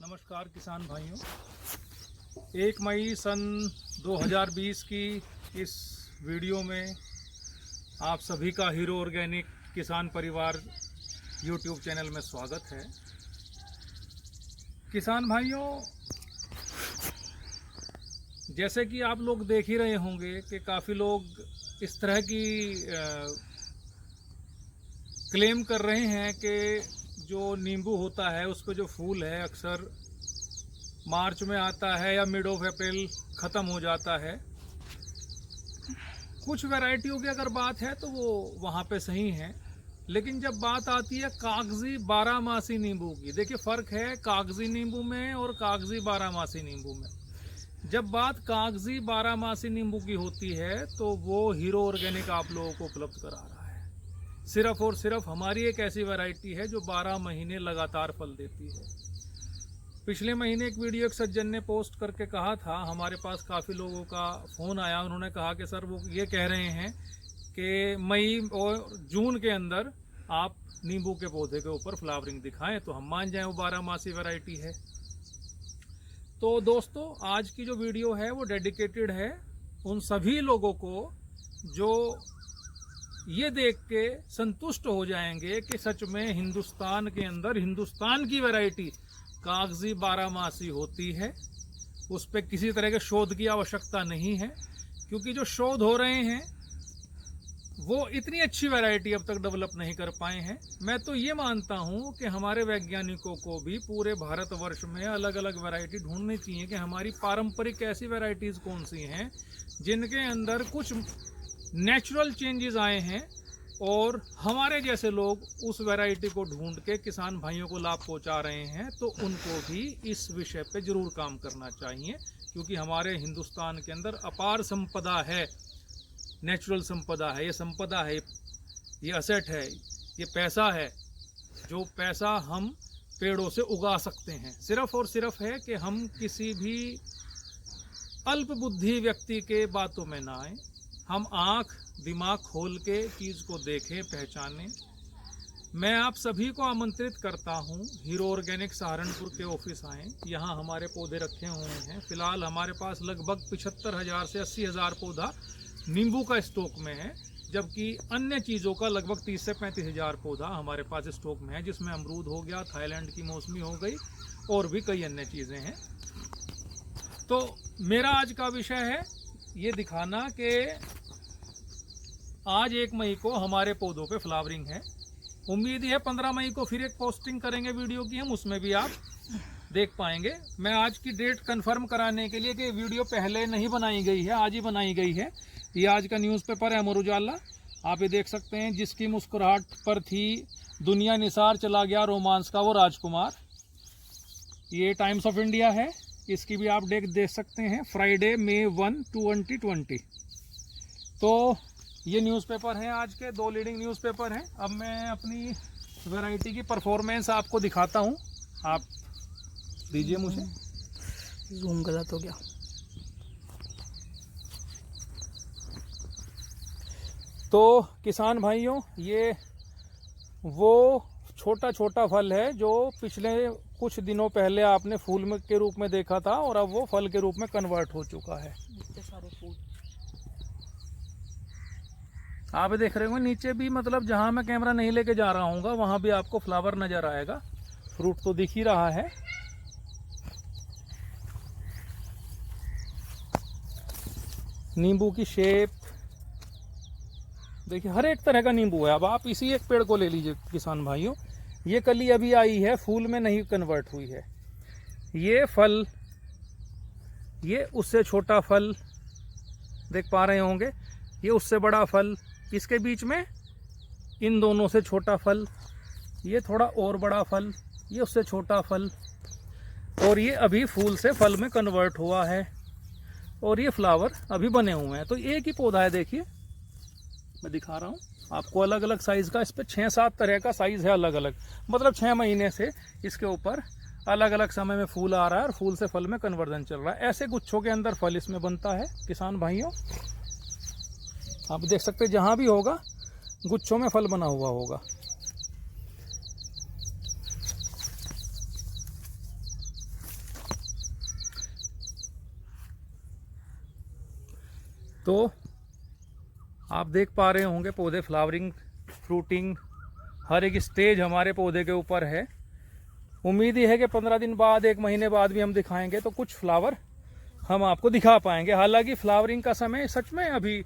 नमस्कार किसान भाइयों। 1 मई सन 2020 की इस वीडियो में आप सभी का हीरो ऑर्गेनिक किसान परिवार यूट्यूब चैनल में स्वागत है। किसान भाइयों, जैसे कि आप लोग देख ही रहे होंगे कि काफ़ी लोग इस तरह की क्लेम कर रहे हैं कि जो नींबू होता है उस पर जो फूल है अक्सर मार्च में आता है या मिड ऑफ अप्रैल ख़त्म हो जाता है। कुछ वैरायटियों की अगर बात है तो वो वहाँ पे सही है, लेकिन जब बात आती है कागजी बारहमासी नींबू की, देखिए फ़र्क है कागजी नींबू में और कागजी बारहमासी नींबू में। जब बात कागजी बारहमासी नींबू की होती है तो वो हीरो ऑर्गेनिक आप लोगों को उपलब्ध करा रहा है। सिर्फ और सिर्फ हमारी एक ऐसी वैरायटी है जो 12 महीने लगातार फल देती है। पिछले महीने एक वीडियो एक सज्जन ने पोस्ट करके कहा था, हमारे पास काफ़ी लोगों का फ़ोन आया, उन्होंने कहा कि सर वो ये कह रहे हैं कि मई और जून के अंदर आप नींबू के पौधे के ऊपर फ्लावरिंग दिखाएं तो हम मान जाएं वो 12 मासी वैरायटी है। तो दोस्तों, आज की जो वीडियो है वो डेडिकेटेड है उन सभी लोगों को जो ये देख के संतुष्ट हो जाएंगे कि सच में हिंदुस्तान के अंदर हिंदुस्तान की वैरायटी कागजी बारहमासी होती है। उस पर किसी तरह के शोध की आवश्यकता नहीं है, क्योंकि जो शोध हो रहे हैं वो इतनी अच्छी वैरायटी अब तक डेवलप नहीं कर पाए हैं। मैं तो ये मानता हूँ कि हमारे वैज्ञानिकों को भी पूरे भारतवर्ष में अलग अलग वैरायटी ढूंढनी चाहिए कि हमारी पारंपरिक ऐसी वैरायटीज़ कौन सी हैं जिनके अंदर कुछ नेचुरल चेंजेस आए हैं और हमारे जैसे लोग उस वैरायटी को ढूंढ के किसान भाइयों को लाभ पहुंचा रहे हैं। तो उनको भी इस विषय पे ज़रूर काम करना चाहिए, क्योंकि हमारे हिंदुस्तान के अंदर अपार संपदा है, नेचुरल संपदा है, ये संपदा है, ये असेट है, ये पैसा है। जो पैसा हम पेड़ों से उगा सकते हैं। सिर्फ और सिर्फ है कि हम किसी भी अल्प बुद्धि व्यक्ति के बातों में ना आए, हम आँख दिमाग खोल के चीज़ को देखें, पहचानें। मैं आप सभी को आमंत्रित करता हूं हीरो ऑर्गेनिक सहारनपुर के ऑफिस आएँ। यहाँ हमारे पौधे रखे हुए हैं। फ़िलहाल हमारे पास लगभग 75,000 से 80,000 पौधा नींबू का स्टॉक में है, जबकि अन्य चीज़ों का लगभग 30 से 35,000 पौधा हमारे पास स्टॉक में है, जिसमें अमरूद हो गया, थाईलैंड की मौसमी हो गई और भी कई अन्य चीज़ें हैं। तो मेरा आज का विषय है ये दिखाना कि आज 1 मई को हमारे पौधों पे फ्लावरिंग है। उम्मीद है 15 मई को फिर एक पोस्टिंग करेंगे वीडियो की, हम उसमें भी आप देख पाएंगे। मैं आज की डेट कंफर्म कराने के लिए कि वीडियो पहले नहीं बनाई गई है, आज ही बनाई गई है। ये आज का न्यूज़पेपर है अमर उजाला, आप ये देख सकते हैं। जिसकी मुस्कुराहट पर थी दुनिया निसार चला गया रोमांस का वो राजकुमार। ये टाइम्स ऑफ इंडिया है, इसकी भी आप डेट देख सकते हैं, फ्राइडे मई 1, 2020। तो ये न्यूज़पेपर हैं आज के 2 लीडिंग न्यूज़पेपर हैं। अब मैं अपनी वैरायटी की परफॉर्मेंस आपको दिखाता हूँ। आप दीजिए मुझे, जूम गलत हो गया। तो किसान भाइयों, ये वो छोटा छोटा फल है जो पिछले कुछ दिनों पहले आपने फूल में के रूप में देखा था और अब वो फल के रूप में कन्वर्ट हो चुका है। इतने सारे फूल आप देख रहे होंगे नीचे भी, मतलब जहां मैं कैमरा नहीं लेके जा रहा हूँ वहां भी आपको फ्लावर नजर आएगा। फ्रूट तो दिख ही रहा है। नींबू की शेप देखिए, हर एक तरह का नींबू है। अब आप इसी एक पेड़ को ले लीजिए किसान भाइयों, ये कली अभी आई है, फूल में नहीं कन्वर्ट हुई है। ये फल, ये उससे छोटा फल देख पा रहे होंगे, ये उससे बड़ा फल, इसके बीच में इन दोनों से छोटा फल, ये थोड़ा और बड़ा फल, ये उससे छोटा फल, और ये अभी फूल से फल में कन्वर्ट हुआ है और ये फ्लावर अभी बने हुए हैं। तो एक ही पौधा है, देखिए मैं दिखा रहा हूँ आपको अलग अलग साइज़ का। इस पर 6-7 तरह का साइज़ है अलग अलग, मतलब 6 महीने से इसके ऊपर अलग अलग समय में फूल आ रहा है और फूल से फल में कन्वर्जन चल रहा है। ऐसे गुच्छों के अंदर फल इसमें बनता है किसान भाइयों। आप देख सकते हैं जहाँ भी होगा गुच्छों में फल बना हुआ होगा। तो आप देख पा रहे होंगे पौधे फ्लावरिंग, फ्रूटिंग, हर एक स्टेज हमारे पौधे के ऊपर है। उम्मीद ही है कि 15 दिन बाद, 1 महीने बाद भी हम दिखाएंगे तो कुछ फ्लावर हम आपको दिखा पाएंगे। हालांकि फ्लावरिंग का समय सच में अभी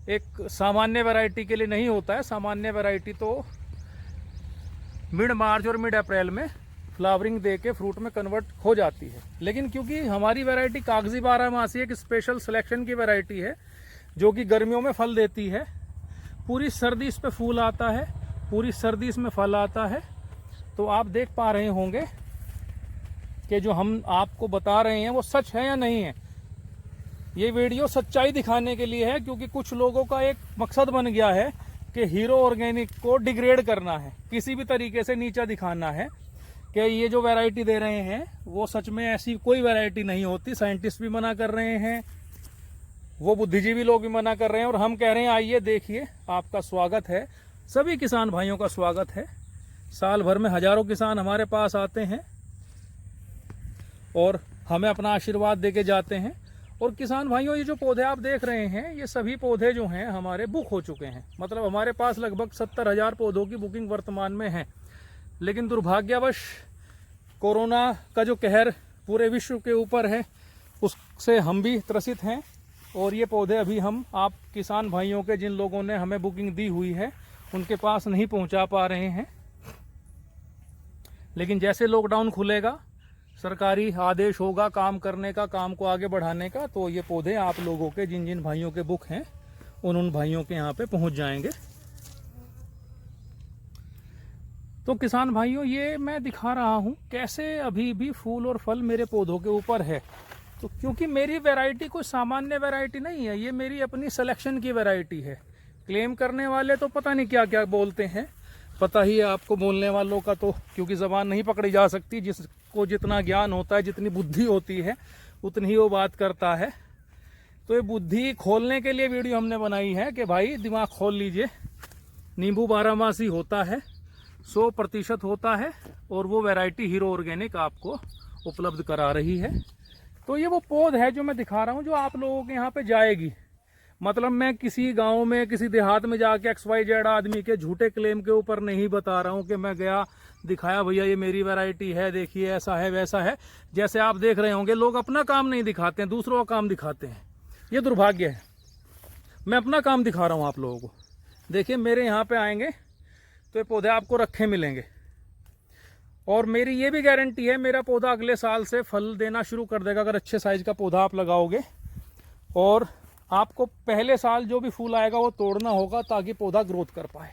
एक सामान्य वैरायटी के लिए नहीं होता है। सामान्य वैरायटी तो मिड मार्च और मिड अप्रैल में फ्लावरिंग दे के फ्रूट में कन्वर्ट हो जाती है। लेकिन क्योंकि हमारी वैरायटी कागजी 12 मासी एक स्पेशल सिलेक्शन की वैरायटी है जो कि गर्मियों में फल देती है, पूरी सर्दी इस पे फूल आता है, पूरी सर्दी इसमें फल आता है। तो आप देख पा रहे होंगे कि जो हम आपको बता रहे हैं वो सच है या नहीं है। ये वीडियो सच्चाई दिखाने के लिए है, क्योंकि कुछ लोगों का एक मकसद बन गया है कि हीरो ऑर्गेनिक को डिग्रेड करना है, किसी भी तरीके से नीचा दिखाना है कि ये जो वैरायटी दे रहे हैं वो सच में ऐसी कोई वैरायटी नहीं होती। साइंटिस्ट भी मना कर रहे हैं, वो बुद्धिजीवी लोग भी मना कर रहे हैं, और हम कह रहे हैं आइए देखिए, आपका स्वागत है, सभी किसान भाइयों का स्वागत है। साल भर में हजारों किसान हमारे पास आते हैं और हमें अपना आशीर्वाद देके जाते हैं। और किसान भाइयों, ये जो पौधे आप देख रहे हैं ये सभी पौधे जो हैं हमारे बुक हो चुके हैं। मतलब हमारे पास लगभग 70,000 पौधों की बुकिंग वर्तमान में है। लेकिन दुर्भाग्यवश कोरोना का जो कहर पूरे विश्व के ऊपर है उससे हम भी त्रसित हैं, और ये पौधे अभी हम आप किसान भाइयों के, जिन लोगों ने हमें बुकिंग दी हुई है, उनके पास नहीं पहुंचा पा रहे हैं। लेकिन जैसे लॉकडाउन खुलेगा, सरकारी आदेश होगा काम करने का, काम को आगे बढ़ाने का, तो ये पौधे आप लोगों के, जिन जिन भाइयों के बुक हैं, उन भाइयों के यहाँ पे पहुंच जाएंगे। तो किसान भाइयों, ये मैं दिखा रहा हूँ कैसे अभी भी फूल और फल मेरे पौधों के ऊपर है। तो क्योंकि मेरी वैरायटी कोई सामान्य वैरायटी नहीं है, ये मेरी अपनी सिलेक्शन की वैरायटी है। क्लेम करने वाले तो पता नहीं क्या क्या बोलते हैं, पता ही है आपको बोलने वालों का, तो क्योंकि ज़बान नहीं पकड़ी जा सकती। जिसको जितना ज्ञान होता है, जितनी बुद्धि होती है, उतनी ही वो बात करता है। तो ये बुद्धि खोलने के लिए वीडियो हमने बनाई है कि भाई दिमाग खोल लीजिए। नींबू 12 मासी होता है, 100% होता है, और वो वैरायटी हीरो ऑर्गेनिक आपको उपलब्ध करा रही है। तो ये वो पौध है जो मैं दिखा रहा हूँ, जो आप लोगों के यहाँ पे जाएगी। मतलब मैं किसी गांव में, किसी देहात में जाके XYZ आदमी के झूठे क्लेम के ऊपर नहीं बता रहा हूँ कि मैं गया, दिखाया, भैया ये मेरी वैरायटी है, देखिए ऐसा है वैसा है। जैसे आप देख रहे होंगे लोग अपना काम नहीं दिखाते हैं, दूसरों का काम दिखाते हैं। ये दुर्भाग्य है। मैं अपना काम दिखा रहा हूँ आप लोगों को। देखिए मेरे यहाँ पे आएंगे तो ये पौधे आपको रखे मिलेंगे, और मेरी ये भी गारंटी है मेरा पौधा अगले साल से फल देना शुरू कर देगा, अगर अच्छे साइज का पौधा आप लगाओगे। और आपको पहले साल जो भी फूल आएगा वो तोड़ना होगा ताकि पौधा ग्रोथ कर पाए।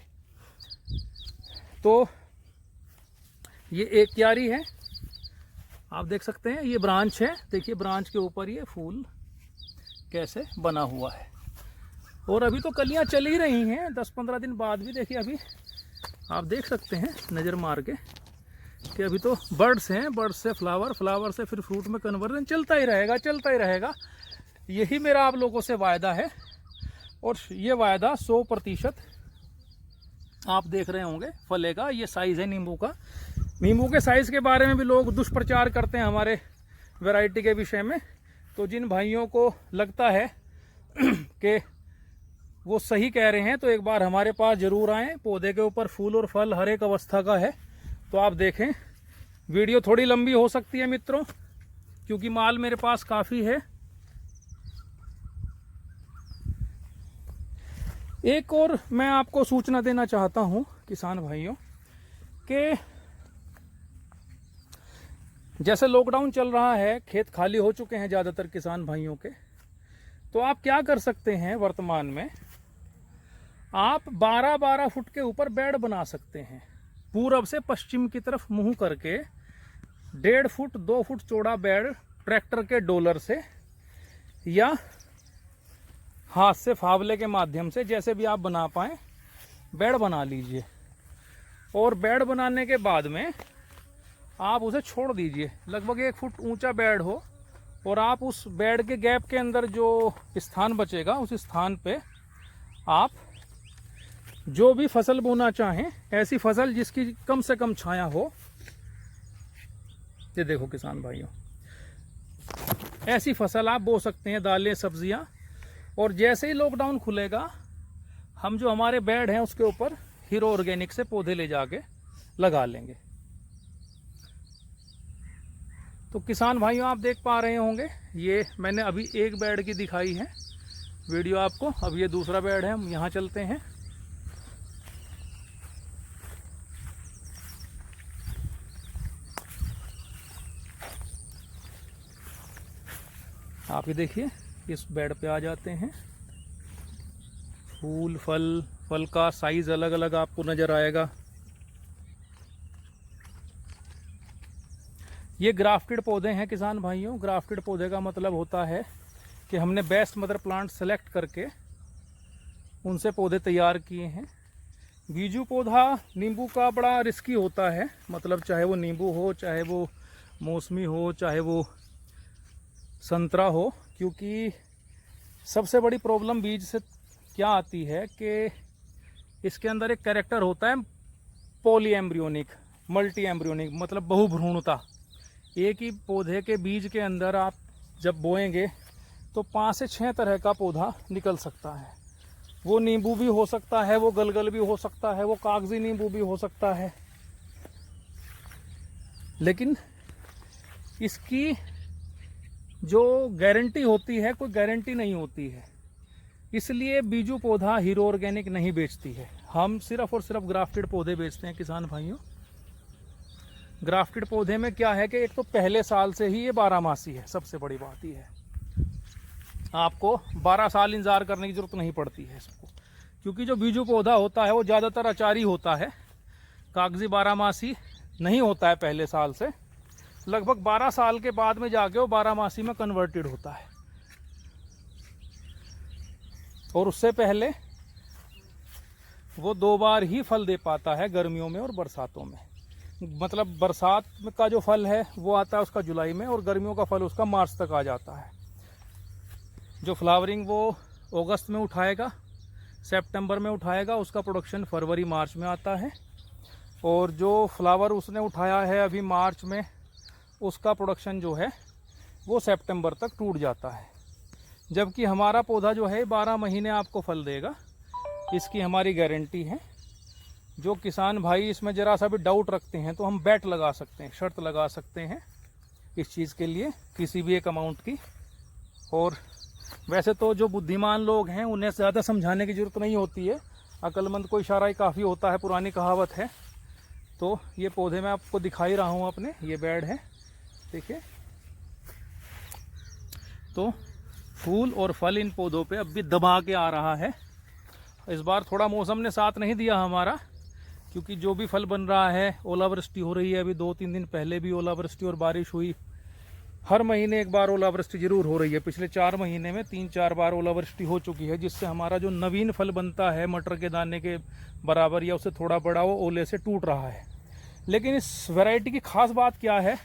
तो ये एक क्यारी है, आप देख सकते हैं, ये ब्रांच है। देखिए ब्रांच के ऊपर ये फूल कैसे बना हुआ है, और अभी तो कलियां चल ही रही हैं। 10-15 दिन बाद भी देखिए, अभी आप देख सकते हैं नज़र मार के कि अभी तो बर्ड्स हैं, बर्ड्स से फ्लावर, फ्लावर से फिर फ्रूट में कन्वर्जन चलता ही रहेगा, चलता ही रहेगा। यही मेरा आप लोगों से वायदा है, और ये वायदा 100% आप देख रहे होंगे फलेगा। ये साइज़ है नींबू का। नींबू के साइज़ के बारे में भी लोग दुष्प्रचार करते हैं हमारे वैरायटी के विषय में। तो जिन भाइयों को लगता है कि वो सही कह रहे हैं, तो एक बार हमारे पास ज़रूर आएँ। पौधे के ऊपर फूल और फल हर एक अवस्था का है, तो आप देखें। वीडियो थोड़ी लंबी हो सकती है मित्रों, क्योंकि माल मेरे पास काफ़ी है। एक और मैं आपको सूचना देना चाहता हूं किसान भाइयों कि जैसे लॉकडाउन चल रहा है, खेत खाली हो चुके हैं ज़्यादातर किसान भाइयों के, तो आप क्या कर सकते हैं, वर्तमान में आप 12-12 फुट के ऊपर बेड बना सकते हैं। पूरब से पश्चिम की तरफ मुंह करके 1.5 फुट 2 फुट चौड़ा बेड ट्रैक्टर के डोलर से या हाथ से फावले के माध्यम से, जैसे भी आप बना पाएँ, बेड बना लीजिए। और बेड बनाने के बाद में आप उसे छोड़ दीजिए। लगभग 1 फुट ऊंचा बेड हो, और आप उस बेड के गैप के अंदर जो स्थान बचेगा, उस स्थान पे आप जो भी फसल बोना चाहें, ऐसी फसल जिसकी कम से कम छाया हो। ये देखो किसान भाइयों, ऐसी फसल आप बो सकते हैं, दालें, सब्जियां। और जैसे ही लॉकडाउन खुलेगा हम जो हमारे बेड हैं उसके ऊपर हीरो ऑर्गेनिक से पौधे ले जाके लगा लेंगे। तो किसान भाइयों आप देख पा रहे होंगे, ये मैंने अभी एक बेड की दिखाई है वीडियो आपको। अब ये दूसरा बेड है, हम यहाँ चलते हैं। आप ये देखिए, इस बेड पे आ जाते हैं। फूल फल का साइज अलग अलग आपको नजर आएगा। ये ग्राफ्टेड पौधे हैं किसान भाइयों। ग्राफ्टेड पौधे का मतलब होता है कि हमने बेस्ट मदर प्लांट सेलेक्ट करके उनसे पौधे तैयार किए हैं। बीजू पौधा नींबू का बड़ा रिस्की होता है, मतलब चाहे वो नींबू हो, चाहे वो मौसमी हो, चाहे वो संतरा हो, क्योंकि सबसे बड़ी प्रॉब्लम बीज से क्या आती है कि इसके अंदर एक कैरेक्टर होता है पॉली एम्ब्रियोनिक, मल्टी एम्ब्रियोनिक, मतलब बहुभ्रूणता। एक ही पौधे के बीज के अंदर आप जब बोएंगे तो 5 से 6 तरह का पौधा निकल सकता है। वो नींबू भी हो सकता है, वो गलगल भी हो सकता है, वो कागजी नींबू भी हो सकता है। लेकिन इसकी जो गारंटी होती है, कोई गारंटी नहीं होती है। इसलिए बीजू पौधा हीरो ऑर्गेनिक नहीं बेचती है। हम सिर्फ और सिर्फ ग्राफ्टेड पौधे बेचते हैं किसान भाइयों। ग्राफ्टेड पौधे में क्या है कि एक तो पहले साल से ही ये 12 मासी है। सबसे बड़ी बात ये है, आपको 12 साल इंतजार करने की जरूरत नहीं पड़ती है इसको, क्योंकि जो बीजू पौधा होता है वो ज़्यादातर अचारी होता है। कागजी 12 मासी नहीं होता है पहले साल से। लगभग 12 साल के बाद में जाके वो 12 मासी में कन्वर्टेड होता है। और उससे पहले वो 2 बार ही फल दे पाता है, गर्मियों में और बरसातों में। मतलब बरसात का जो फल है वो आता है उसका जुलाई में, और गर्मियों का फल उसका मार्च तक आ जाता है। जो फ्लावरिंग वो अगस्त में उठाएगा, सितंबर में उठाएगा, उसका प्रोडक्शन फरवरी मार्च में आता है। और जो फ्लावर उसने उठाया है अभी मार्च में, उसका प्रोडक्शन जो है वो सितंबर तक टूट जाता है। जबकि हमारा पौधा जो है 12 महीने आपको फल देगा, इसकी हमारी गारंटी है। जो किसान भाई इसमें ज़रा सा भी डाउट रखते हैं तो हम बैट लगा सकते हैं, शर्त लगा सकते हैं इस चीज़ के लिए, किसी भी एक अमाउंट की। और वैसे तो जो बुद्धिमान लोग हैं उन्हें ज़्यादा समझाने की ज़रूरत नहीं होती है, अक्लमंद को इशारा ही काफ़ी होता है, पुरानी कहावत है। तो ये पौधे मैं आपको दिखा ही रहा हूँ अपने, ये बेड है देखिए। तो फूल और फल इन पौधों पे अब भी दबा के आ रहा है। इस बार थोड़ा मौसम ने साथ नहीं दिया हमारा, क्योंकि जो भी फल बन रहा है, ओलावृष्टि हो रही है। अभी 2-3 दिन पहले भी ओलावृष्टि और बारिश हुई। हर महीने एक बार ओलावृष्टि जरूर हो रही है। पिछले 4 महीने में 3-4 बार ओलावृष्टि हो चुकी है, जिससे हमारा जो नवीन फल बनता है मटर के दाने के बराबर या उससे थोड़ा बड़ा, वो ओले से टूट रहा है। लेकिन इस वैरायटी की खास बात क्या है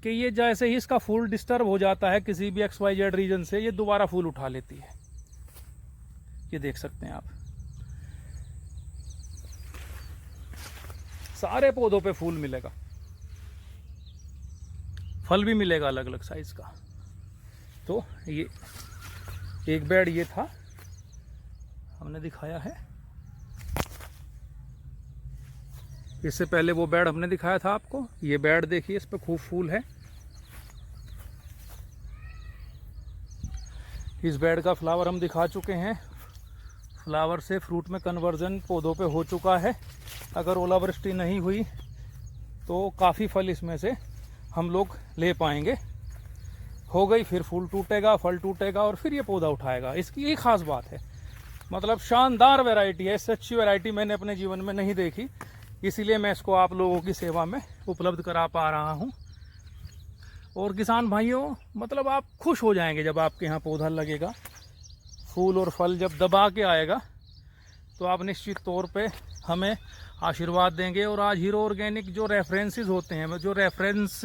कि ये जैसे ही इसका फूल डिस्टर्ब हो जाता है किसी भी XYZ रीजन से, ये दोबारा फूल उठा लेती है। ये देख सकते हैं आप, सारे पौधों पे फूल मिलेगा, फल भी मिलेगा अलग अलग साइज का। तो ये एक बेड ये था, हमने दिखाया है। इससे पहले वो बेड हमने दिखाया था आपको। ये बेड देखिए, इस पे खूब फूल है। इस बेड का फ्लावर हम दिखा चुके हैं। फ्लावर से फ्रूट में कन्वर्जन पौधों पे हो चुका है। अगर ओलावृष्टि नहीं हुई तो काफ़ी फल इसमें से हम लोग ले पाएंगे। हो गई, फिर फूल टूटेगा, फल टूटेगा और फिर ये पौधा उठाएगा। इसकी यही खास बात है, मतलब शानदार वैरायटी है। इससे अच्छी वैरायटी मैंने अपने जीवन में नहीं देखी, इसीलिए मैं इसको आप लोगों की सेवा में उपलब्ध करा पा रहा हूँ। और किसान भाइयों, मतलब आप खुश हो जाएंगे जब आपके यहाँ पौधा लगेगा। फूल और फल जब दबा के आएगा तो आप निश्चित तौर पे हमें आशीर्वाद देंगे। और आज हीरो ऑर्गेनिक जो रेफरेंसेस होते हैं, जो रेफरेंस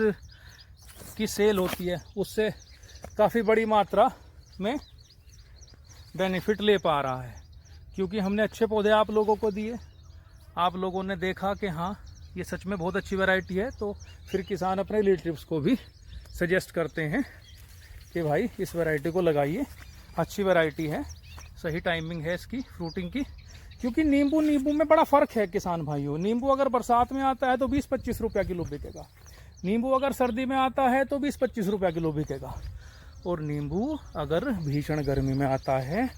की सेल होती है, उससे काफ़ी बड़ी मात्रा में बेनिफिट ले पा रहा है, क्योंकि हमने अच्छे पौधे आप लोगों को दिए। आप लोगों ने देखा कि हाँ ये सच में बहुत अच्छी वैरायटी है, तो फिर किसान अपने रिलेटिव्स को भी सजेस्ट करते हैं कि भाई इस वैरायटी को लगाइए। अच्छी वैरायटी है, सही टाइमिंग है इसकी फ्रूटिंग की। क्योंकि नींबू में बड़ा फ़र्क है किसान भाइयों। नींबू अगर बरसात में आता है तो 20-25 रुपया किलो बिकेगा, नींबू अगर सर्दी में आता है तो 20-25 रुपया किलो बिकेगा, और नींबू अगर भीषण गर्मी में आता है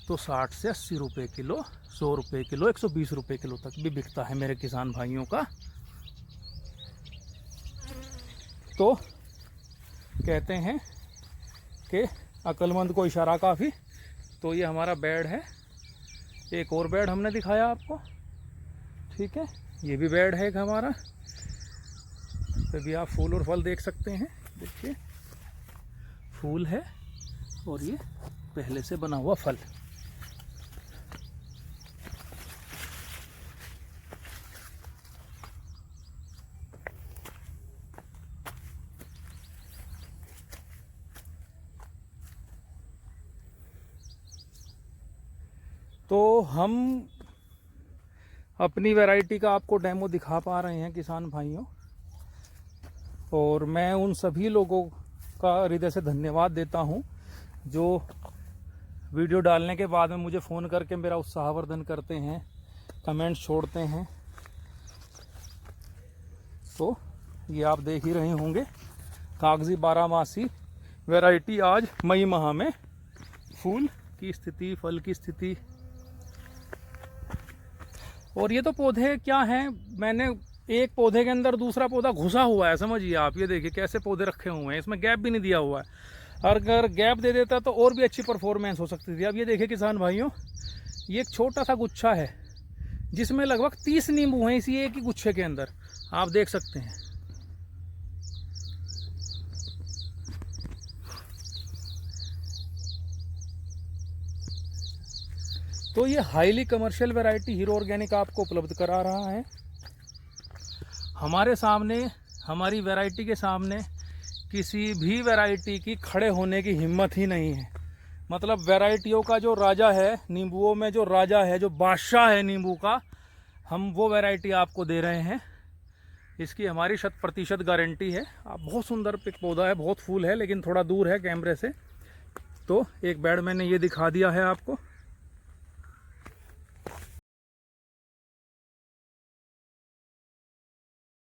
तो 60 से 80 रुपये किलो, 100 रुपये किलो, 120 रुपये किलो तक भी बिकता है मेरे किसान भाइयों का। तो कहते हैं कि अक्लमंद को इशारा काफ़ी। तो ये हमारा बेड है, एक और बेड हमने दिखाया आपको, ठीक है, ये भी बेड है एक हमारा। तभी आप फूल और फल देख सकते हैं, देखिए फूल है और ये पहले से बना हुआ फल। तो हम अपनी वैरायटी का आपको डेमो दिखा पा रहे हैं किसान भाइयों, और मैं उन सभी लोगों का हृदय से धन्यवाद देता हूं जो वीडियो डालने के बाद में मुझे फ़ोन करके मेरा उत्साहवर्धन करते हैं, कमेंट्स छोड़ते हैं। तो ये आप देख ही रहे होंगे, कागजी बारहमासी वैरायटी आज मई माह में फूल की स्थिति, फल की स्थिति। और ये तो पौधे क्या हैं, मैंने एक पौधे के अंदर दूसरा पौधा घुसा हुआ है, समझिए आप। ये देखिए कैसे पौधे रखे हुए हैं, इसमें गैप भी नहीं दिया हुआ है। और अगर गैप दे देता तो और भी अच्छी परफॉर्मेंस हो सकती थी। अब ये देखिए किसान भाइयों, ये एक छोटा सा गुच्छा है जिसमें लगभग 30 नींबू हैं इसी एक ही गुच्छे के अंदर, आप देख सकते हैं। तो ये highly commercial variety hero organic आपको उपलब्ध करा रहा है। हमारे सामने, हमारी वैरायटी के सामने किसी भी वैरायटी की खड़े होने की हिम्मत ही नहीं है। मतलब वैरायटियों का जो राजा है, नींबुओं में जो राजा है, जो बादशाह है नींबू का, हम वो वैरायटी आपको दे रहे हैं। इसकी हमारी 100% गारंटी है। आप बहुत सुंदर पिक पौधा है, बहुत फूल है, लेकिन थोड़ा दूर है कैमरे से। तो एक बेड मैंने ये दिखा दिया है आपको।